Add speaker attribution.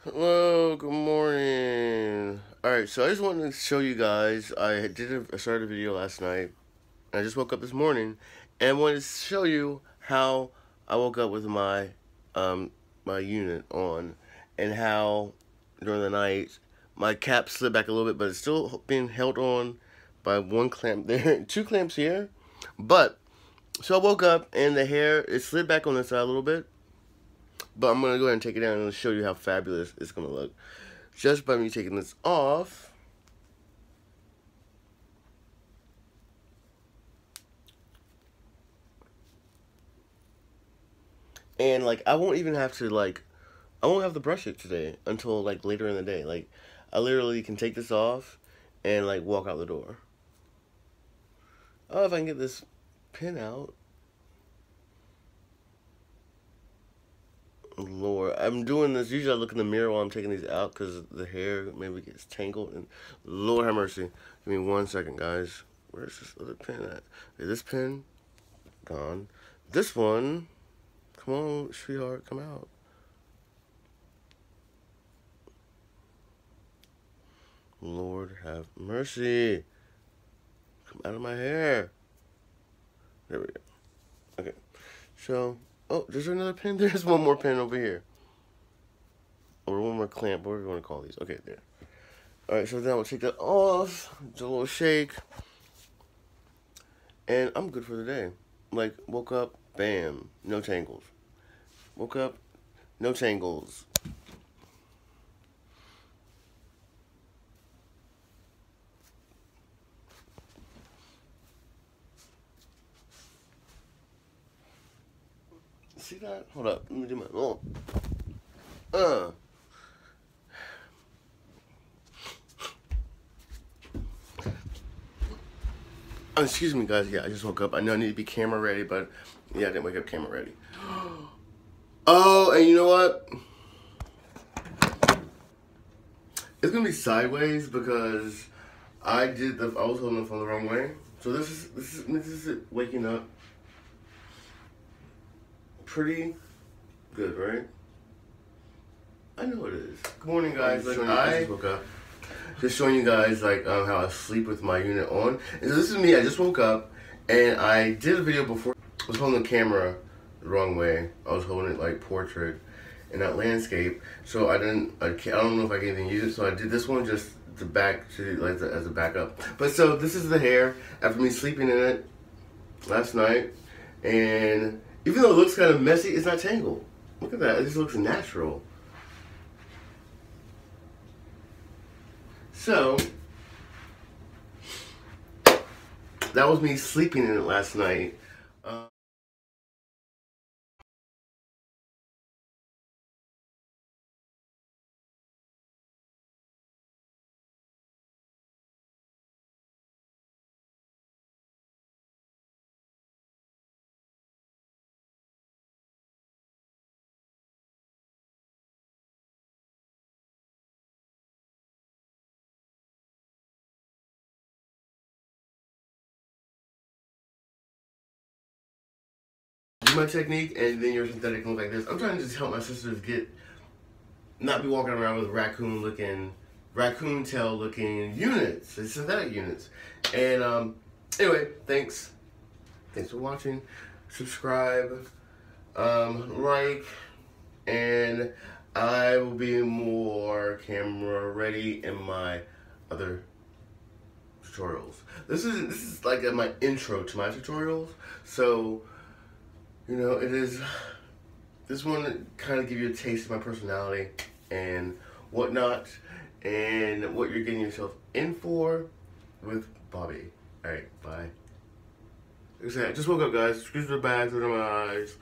Speaker 1: Hello, good morning. Alright, so I just wanted to show you guys. I started a video last night. I just woke up this morning and wanted to show you how I woke up with my unit on, and how during the night my cap slid back a little bit, but it's still being held on by one clamp there, two clamps here. But so I woke up and the hair it slid back on this side a little bit. But I'm going to go ahead and take it down and show you how fabulous it's going to look. Just by me taking this off. And, like, I won't even have to, like, I won't have to brush it today until, like, later in the day. Like, I literally can take this off and, like, walk out the door. Oh, if I can get this pin out. Lord, I'm doing this. Usually I look in the mirror while I'm taking these out because the hair maybe gets tangled. And Lord have mercy. Give me 1 second, guys. Where's this other pin at? Okay, this pin, gone. This one, come on, sweetheart, come out. Lord have mercy. Come out of my hair. There we go. Okay. So, oh, there's another pin. There's one more pin over here. Or one more clamp, whatever you want to call these. Okay, there. Alright, so then we'll take that off. Do a little shake. And I'm good for the day. Like, woke up, bam, no tangles. Woke up, no tangles. See that? Hold up. Let me do my. Oh. Uh. Oh, excuse me, guys. Yeah, I just woke up. I know I need to be camera ready, but yeah, I didn't wake up camera ready. Oh, and you know what? It's gonna be sideways because I was holding the phone the wrong way. So this is it waking up. Pretty good, right? I know it is. Good morning, guys. I just woke up. Just showing you guys like how I sleep with my unit on. And so this is me. I just woke up and I did a video before. I was holding the camera the wrong way. I was holding it like portrait and not landscape. So I don't know if I can even use it. So I did this one just the back as a backup. But so this is the hair after me sleeping in it last night, and even though it looks kind of messy, it's not tangled. Look at that. It just looks natural. So, that was me sleeping in it last night. Do my technique, and then your synthetic look like this. I'm trying to just help my sisters not be walking around with raccoon tail looking units, synthetic units. And anyway, thanks for watching. Subscribe, like, and I will be more camera ready in my other tutorials. This is like my intro to my tutorials. So, you know, it is this one kind of give you a taste of my personality and whatnot, and what you're getting yourself in for with Bobby. All right, bye. Like I said, I just woke up, guys. Screws to the bags under my eyes.